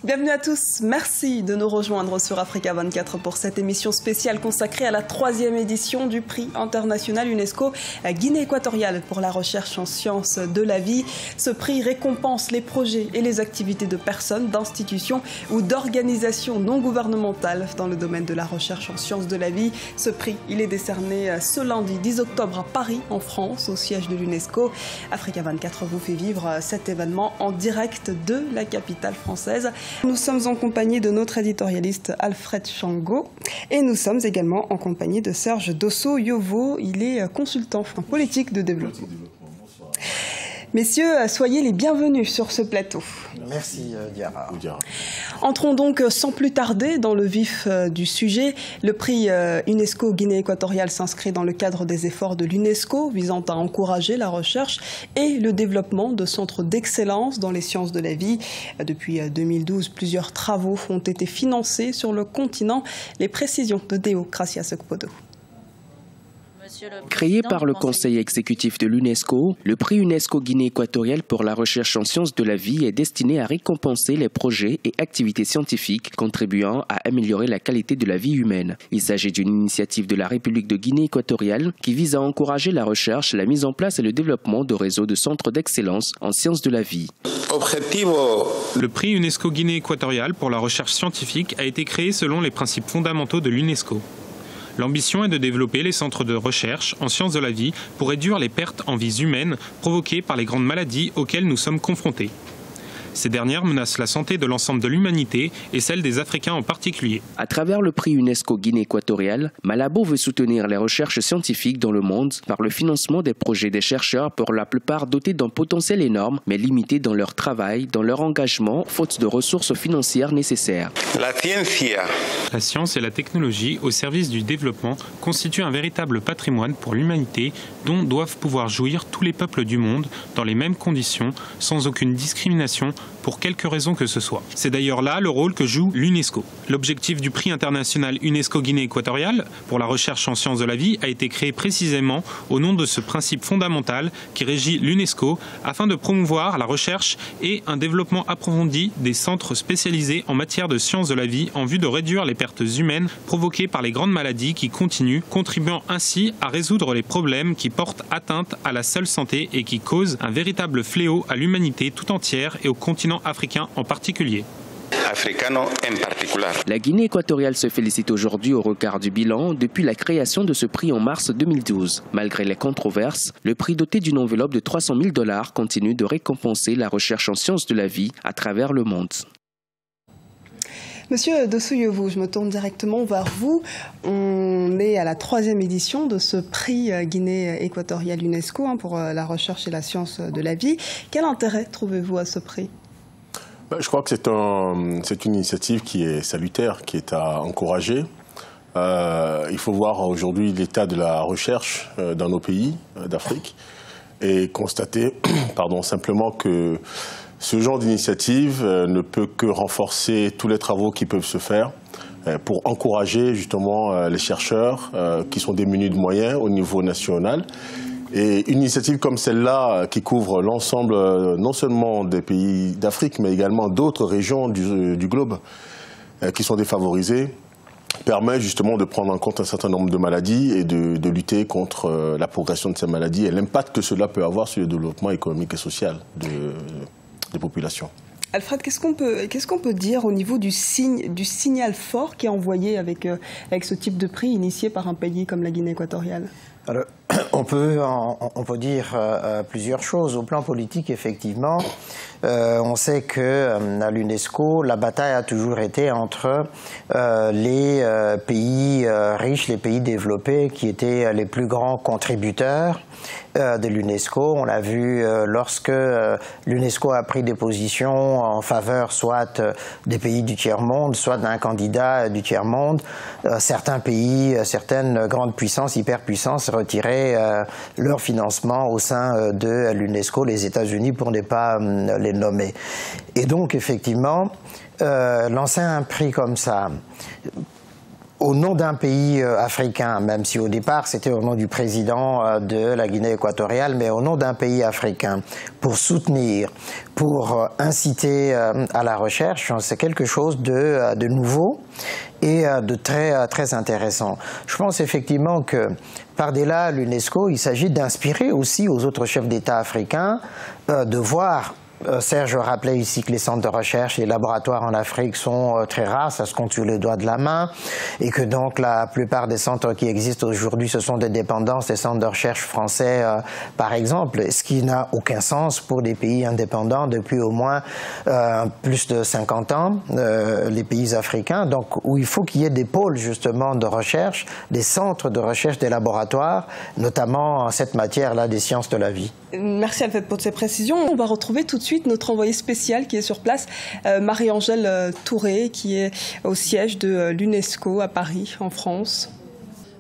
Bienvenue à tous, merci de nous rejoindre sur Africa 24 pour cette émission spéciale consacrée à la 3e édition du prix international UNESCO Guinée équatoriale pour la recherche en sciences de la vie. Ce prix récompense les projets et les activités de personnes, d'institutions ou d'organisations non gouvernementales dans le domaine de la recherche en sciences de la vie. Ce prix, il est décerné ce lundi 10 octobre à Paris, en France, au siège de l'UNESCO. Africa 24 vous fait vivre cet événement en direct de la capitale française. Nous sommes en compagnie de notre éditorialiste Alfred Chango et nous sommes également en compagnie de Serge Dosso-Yovo. Il est consultant en politique de développement. Messieurs, soyez les bienvenus sur ce plateau. Merci Diara. Entrons donc sans plus tarder dans le vif du sujet. Le prix UNESCO Guinée équatoriale s'inscrit dans le cadre des efforts de l'UNESCO visant à encourager la recherche et le développement de centres d'excellence dans les sciences de la vie. Depuis 2012, plusieurs travaux ont été financés sur le continent. Les précisions de Deo Gracia Sekpodo. Créé par le Conseil exécutif de l'UNESCO, le prix UNESCO Guinée équatoriale pour la recherche en sciences de la vie est destiné à récompenser les projets et activités scientifiques contribuant à améliorer la qualité de la vie humaine. Il s'agit d'une initiative de la République de Guinée équatoriale qui vise à encourager la recherche, la mise en place et le développement de réseaux de centres d'excellence en sciences de la vie. Le prix UNESCO Guinée équatoriale pour la recherche scientifique a été créé selon les principes fondamentaux de l'UNESCO. L'ambition est de développer les centres de recherche en sciences de la vie pour réduire les pertes en vies humaines provoquées par les grandes maladies auxquelles nous sommes confrontés. Ces dernières menacent la santé de l'ensemble de l'humanité et celle des Africains en particulier. À travers le prix UNESCO Guinée équatoriale, Malabo veut soutenir les recherches scientifiques dans le monde par le financement des projets des chercheurs pour la plupart dotés d'un potentiel énorme mais limités dans leur travail, dans leur engagement, faute de ressources financières nécessaires. La science et la technologie au service du développement constituent un véritable patrimoine pour l'humanité dont doivent pouvoir jouir tous les peuples du monde dans les mêmes conditions, sans aucune discrimination pour quelque raison que ce soit. C'est d'ailleurs là le rôle que joue l'UNESCO. L'objectif du prix international UNESCO Guinée équatoriale pour la recherche en sciences de la vie a été créé précisément au nom de ce principe fondamental qui régit l'UNESCO afin de promouvoir la recherche et un développement approfondi des centres spécialisés en matière de sciences de la vie en vue de réduire les pertes humaines provoquées par les grandes maladies qui continuent, contribuant ainsi à résoudre les problèmes qui portent atteinte à la seule santé et qui causent un véritable fléau à l'humanité tout entière et au continent africain en particulier. La Guinée équatoriale se félicite aujourd'hui au regard du bilan depuis la création de ce prix en mars 2012. Malgré les controverses, le prix doté d'une enveloppe de $300 000 continue de récompenser la recherche en sciences de la vie à travers le monde. Monsieur Dosso-Yovo, je me tourne directement vers vous. On est à la 3e édition de ce prix Guinée équatoriale UNESCO pour la recherche et la science de la vie. Quel intérêt trouvez-vous à ce prix ? Je crois que c'est une initiative qui est salutaire, qui est à encourager. Il faut voir aujourd'hui l'état de la recherche dans nos pays d'Afrique et constater simplement que ce genre d'initiative ne peut que renforcer tous les travaux qui peuvent se faire pour encourager justement les chercheurs qui sont démunis de moyens au niveau national. Et une initiative comme celle-là, qui couvre l'ensemble non seulement des pays d'Afrique, mais également d'autres régions du globe qui sont défavorisées, permet justement de prendre en compte un certain nombre de maladies et de lutter contre la progression de ces maladies et l'impact que cela peut avoir sur le développement économique et social des populations. Alfred, qu'est-ce qu'on peut dire au niveau du signal fort qui est envoyé avec ce type de prix initié par un pays comme la Guinée équatoriale ? Alors, on peut dire plusieurs choses. Au plan politique, effectivement, on sait que à l'UNESCO, la bataille a toujours été entre les pays riches, les pays développés, qui étaient les plus grands contributeurs de l'UNESCO. On l'a vu lorsque l'UNESCO a pris des positions en faveur soit des pays du tiers-monde, soit d'un candidat du tiers-monde. Certains pays, certaines grandes puissances, hyperpuissances, retiraient leur financement au sein de l'UNESCO, les États-Unis pour ne pas les nommer. Et donc, effectivement, lancer un prix comme ça, au nom d'un pays africain, même si au départ c'était au nom du président de la Guinée équatoriale, mais au nom d'un pays africain, pour soutenir, pour inciter à la recherche, c'est quelque chose de nouveau et de très intéressant. Je pense effectivement que par-delà l'UNESCO, il s'agit d'inspirer aussi aux autres chefs d'État africains de voir. Serge rappelait ici que les centres de recherche et les laboratoires en Afrique sont très rares, ça se compte sur les doigts de la main, et que donc la plupart des centres qui existent aujourd'hui, ce sont des dépendances des centres de recherche français, par exemple, ce qui n'a aucun sens pour des pays indépendants depuis au moins plus de 50 ans, les pays africains, donc où il faut qu'il y ait des pôles justement de recherche, des centres de recherche, des laboratoires, notamment en cette matière-là des sciences de la vie. Merci Alfred pour ces précisions. On va retrouver tout de suite notre envoyée spéciale qui est sur place, Marie-Angèle Touré, qui est au siège de l'UNESCO à Paris, en France.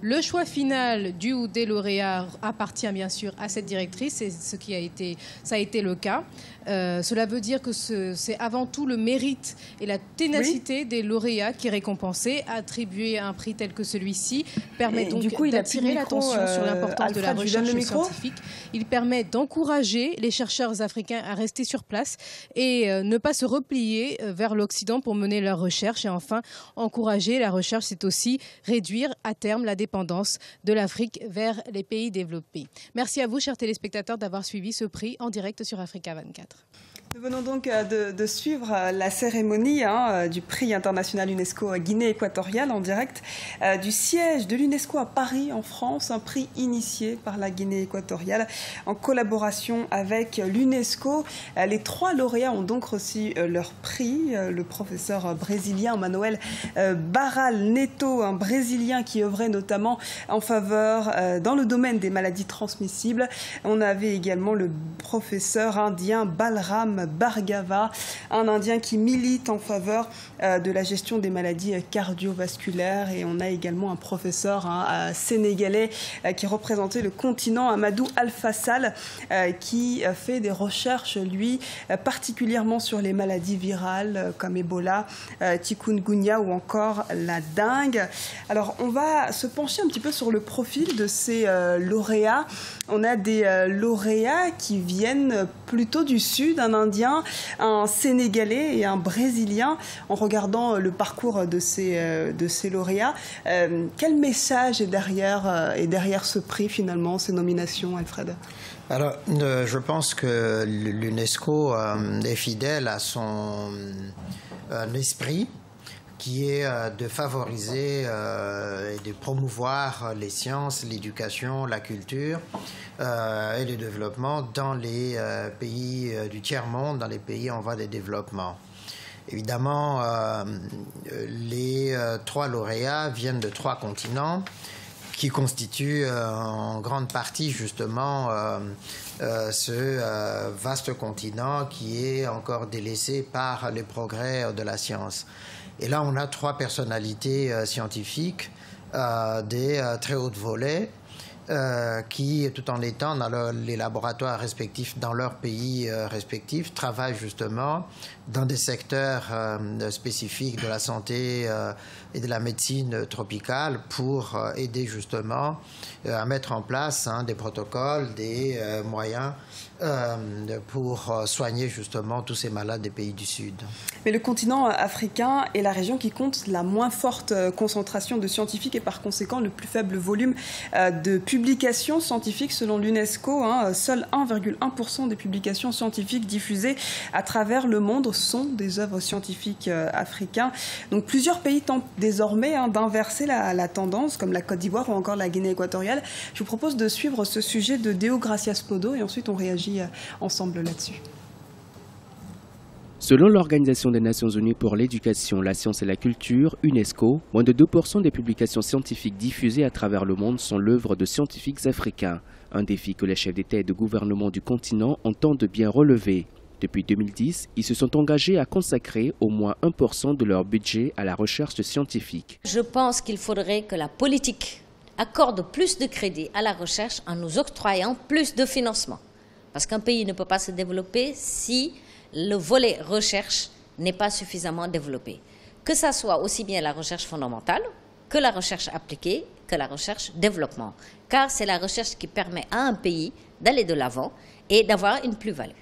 Le choix final du ou des lauréats appartient bien sûr à cette directrice, et ça a été le cas. Cela veut dire que c'est avant tout le mérite et la ténacité des lauréats qui est récompensé. Attribuer un prix tel que celui-ci permet donc d'attirer l'attention sur l'importance de la recherche scientifique. Il permet d'encourager les chercheurs africains à rester sur place et ne pas se replier vers l'Occident pour mener leurs recherches. Et enfin, encourager la recherche, c'est aussi réduire à terme la dépendance de l'Afrique vers les pays développés. Merci à vous, chers téléspectateurs, d'avoir suivi ce prix en direct sur Africa 24. Nous venons donc de suivre la cérémonie du prix international UNESCO Guinée équatoriale en direct du siège de l'UNESCO à Paris en France, un prix initié par la Guinée équatoriale en collaboration avec l'UNESCO. Les 3 lauréats ont donc reçu leur prix. Le professeur brésilien Manuel Barral Neto, un Brésilien qui œuvrait notamment en faveur dans le domaine des maladies transmissibles. On avait également le professeur indien Balram Bhargava, un Indien qui milite en faveur de la gestion des maladies cardiovasculaires. Et on a également un professeur sénégalais qui représentait le continent, Amadou Alfassal, qui fait des recherches, lui, particulièrement sur les maladies virales comme Ebola, chikungunya ou encore la dengue. Alors, on va se pencher un petit peu sur le profil de ces lauréats. On a des lauréats qui viennent plutôt du sud, un Indien, un Sénégalais et un Brésilien. En regardant le parcours de ces lauréats, quel message est derrière ce prix finalement, ces nominations, Alfred ? Alors, je pense que l'UNESCO est fidèle à son esprit, qui est de favoriser et de promouvoir les sciences, l'éducation, la culture et le développement dans les pays du tiers-monde, dans les pays en voie de développement. Évidemment, les 3 lauréats viennent de 3 continents qui constituent en grande partie justement ce vaste continent qui est encore délaissé par les progrès de la science. Et là, on a 3 personnalités scientifiques des très hautes volées qui, tout en étant dans les laboratoires respectifs dans leurs pays respectifs, travaillent justement dans des secteurs spécifiques de la santé et de la médecine tropicale pour aider justement à mettre en place des protocoles, des moyens pour soigner justement tous ces malades des pays du Sud. Mais le continent africain est la région qui compte la moins forte concentration de scientifiques et par conséquent le plus faible volume de publications scientifiques selon l'UNESCO. Seul 1,1% des publications scientifiques diffusées à travers le monde sont des œuvres scientifiques africaines. Donc plusieurs pays tentent désormais d'inverser la tendance, comme la Côte d'Ivoire ou encore la Guinée équatoriale. Je vous propose de suivre ce sujet de Deo Gracias Podo et ensuite on réagit ensemble là-dessus. Selon l'Organisation des Nations Unies pour l'éducation, la science et la culture, UNESCO, moins de 2% des publications scientifiques diffusées à travers le monde sont l'œuvre de scientifiques africains. Un défi que les chefs d'État et de gouvernement du continent entendent bien relever. Depuis 2010, ils se sont engagés à consacrer au moins 1% de leur budget à la recherche scientifique. Je pense qu'il faudrait que la politique accorde plus de crédit à la recherche en nous octroyant plus de financement. Parce qu'un pays ne peut pas se développer si le volet recherche n'est pas suffisamment développé. Que ça soit aussi bien la recherche fondamentale, que la recherche appliquée, que la recherche développement. Car c'est la recherche qui permet à un pays d'aller de l'avant et d'avoir une plus-value.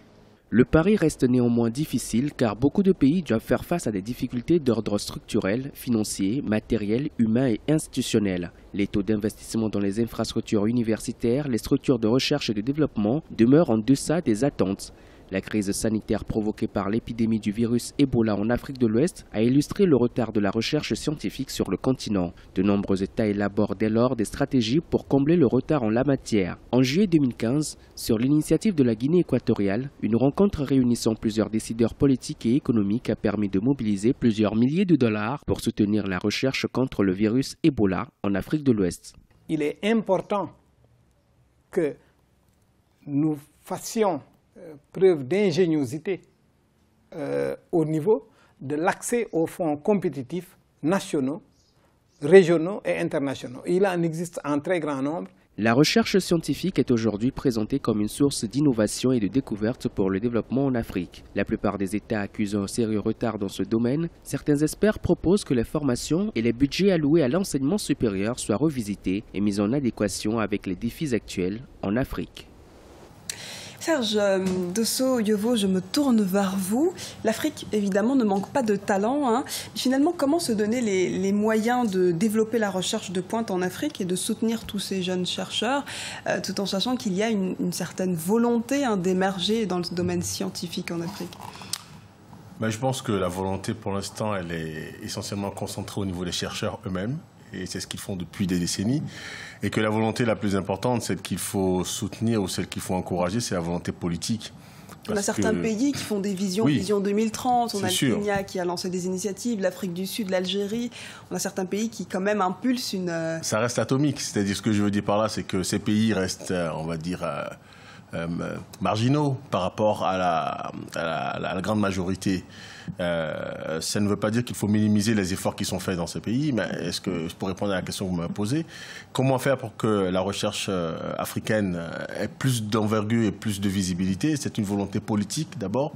Le pari reste néanmoins difficile car beaucoup de pays doivent faire face à des difficultés d'ordre structurel, financier, matériel, humain et institutionnel. Les taux d'investissement dans les infrastructures universitaires, les structures de recherche et de développement demeurent en deçà des attentes. La crise sanitaire provoquée par l'épidémie du virus Ebola en Afrique de l'Ouest a illustré le retard de la recherche scientifique sur le continent. De nombreux États élaborent dès lors des stratégies pour combler le retard en la matière. En juillet 2015, sur l'initiative de la Guinée équatoriale, une rencontre réunissant plusieurs décideurs politiques et économiques a permis de mobiliser plusieurs milliers de dollars pour soutenir la recherche contre le virus Ebola en Afrique de l'Ouest. Il est important que nous fassions preuve d'ingéniosité au niveau de l'accès aux fonds compétitifs nationaux, régionaux et internationaux. Il en existe un très grand nombre. La recherche scientifique est aujourd'hui présentée comme une source d'innovation et de découverte pour le développement en Afrique. La plupart des États accusent un sérieux retard dans ce domaine. Certains experts proposent que les formations et les budgets alloués à l'enseignement supérieur soient revisités et mis en adéquation avec les défis actuels en Afrique. Serge Dosso-Yovo, je me tourne vers vous. L'Afrique, évidemment, ne manque pas de talent. Hein. Finalement, comment se donner les moyens de développer la recherche de pointe en Afrique et de soutenir tous ces jeunes chercheurs, tout en sachant qu'il y a une certaine volonté d'émerger dans le domaine scientifique en Afrique? Je pense que la volonté, pour l'instant, elle est essentiellement concentrée au niveau des chercheurs eux-mêmes. Et c'est ce qu'ils font depuis des décennies. Et que la volonté la plus importante, celle qu'il faut soutenir ou celle qu'il faut encourager, c'est la volonté politique. On a certains pays qui font des visions, oui, vision 2030, on a le sûr. Kenya qui a lancé des initiatives, l'Afrique du Sud, l'Algérie. On a certains pays qui quand même impulsent une... Ça reste atomique, c'est-à-dire ce que je veux dire par là, c'est que ces pays restent, on va dire, marginaux par rapport à la grande majorité. Ça ne veut pas dire qu'il faut minimiser les efforts qui sont faits dans ces pays, mais est-ce que, pour répondre à la question que vous m'avez posée, comment faire pour que la recherche africaine ait plus d'envergure et plus de visibilité? C'est une volonté politique d'abord,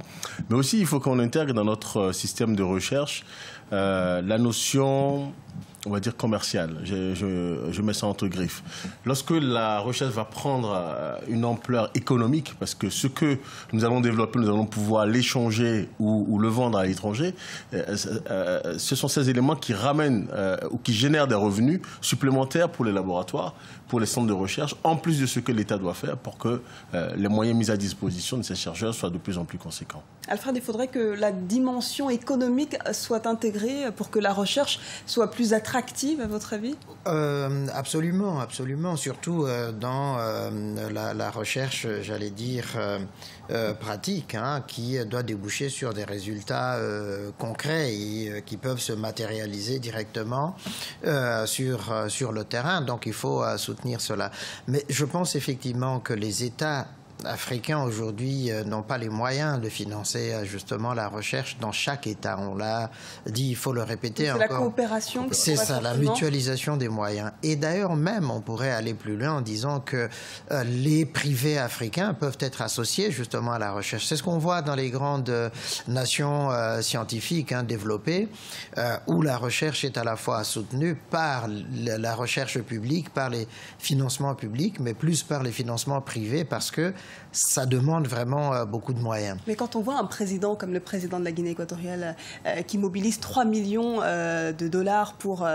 mais aussi il faut qu'on intègre dans notre système de recherche la notion, on va dire, commerciale. Je mets ça entre griffes. Lorsque la recherche va prendre une ampleur économique, parce que ce que nous allons développer, nous allons pouvoir l'échanger ou le vendre à l'étranger, ce sont ces éléments qui ramènent ou qui génèrent des revenus supplémentaires pour les laboratoires, pour les centres de recherche, en plus de ce que l'État doit faire pour que les moyens mis à disposition de ces chercheurs soient de plus en plus conséquents. Alfred, il faudrait que la dimension économique soit intégrée pour que la recherche soit plus attractive, à votre avis? Absolument, absolument. Surtout dans la recherche, j'allais dire, pratique, hein, qui doit déboucher sur des résultats concrets et qui peuvent se matérialiser directement sur le terrain. Donc il faut soutenir cela. Mais je pense effectivement que les États africains aujourd'hui n'ont pas les moyens de financer justement la recherche dans chaque État. On l'a dit, il faut le répéter encore. C'est la coopération. C'est ça, la mutualisation des moyens. Et d'ailleurs même, on pourrait aller plus loin en disant que les privés africains peuvent être associés justement à la recherche. C'est ce qu'on voit dans les grandes nations scientifiques développées, où la recherche est à la fois soutenue par la recherche publique, par les financements publics, mais plus par les financements privés, parce que ça demande vraiment beaucoup de moyens. Mais quand on voit un président comme le président de la Guinée équatoriale qui mobilise 3 millions de dollars pour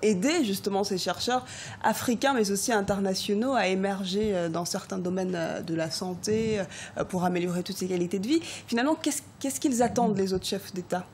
aider justement ces chercheurs africains mais aussi internationaux à émerger dans certains domaines de la santé pour améliorer toutes ces qualités de vie, finalement, qu'est-ce qu'ils attendent les autres chefs d'État?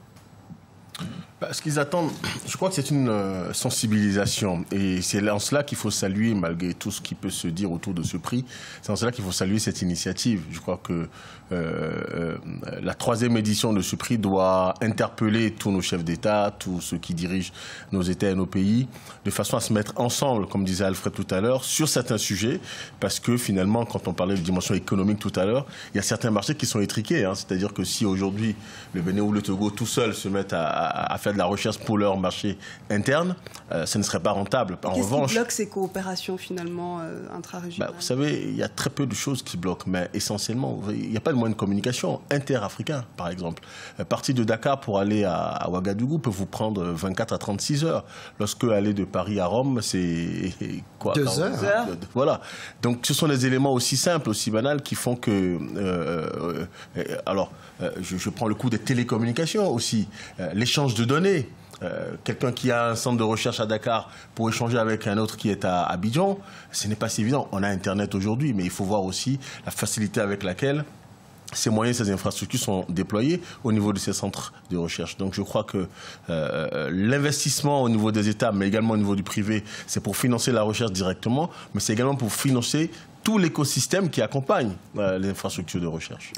Ce qu'ils attendent, je crois que c'est une sensibilisation. Et c'est en cela qu'il faut saluer, malgré tout ce qui peut se dire autour de ce prix, c'est en cela qu'il faut saluer cette initiative. Je crois que la 3e édition de ce prix doit interpeller tous nos chefs d'État, tous ceux qui dirigent nos États et nos pays, de façon à se mettre ensemble, comme disait Alfred tout à l'heure, sur certains sujets. Parce que finalement, quand on parlait de dimension économique tout à l'heure, il y a certains marchés qui sont étriqués. C'est-à-dire que si aujourd'hui, le Bénin ou le Togo tout seul se mettent à faire faire de la recherche pour leur marché interne, ce ne serait pas rentable. En revanche, qu'est-ce qui bloque ces coopérations finalement intra-régionales? Vous savez, il y a très peu de choses qui bloquent, mais essentiellement, il n'y a pas de moyen de communication inter-africain, par exemple. Partir de Dakar pour aller à Ouagadougou peut vous prendre 24 à 36 heures. Lorsque aller de Paris à Rome, c'est quoi? 2 heures. Voilà. Donc, ce sont des éléments aussi simples, aussi banals, qui font que... je prends le coup des télécommunications aussi. L'échange de données. Quelqu'un qui a un centre de recherche à Dakar pour échanger avec un autre qui est à Abidjan, ce n'est pas si évident. On a Internet aujourd'hui, mais il faut voir aussi la facilité avec laquelle ces moyens, ces infrastructures sont déployés au niveau de ces centres de recherche. Donc je crois que l'investissement au niveau des États, mais également au niveau du privé, c'est pour financer la recherche directement, mais c'est également pour financer tout l'écosystème qui accompagne les infrastructures de recherche.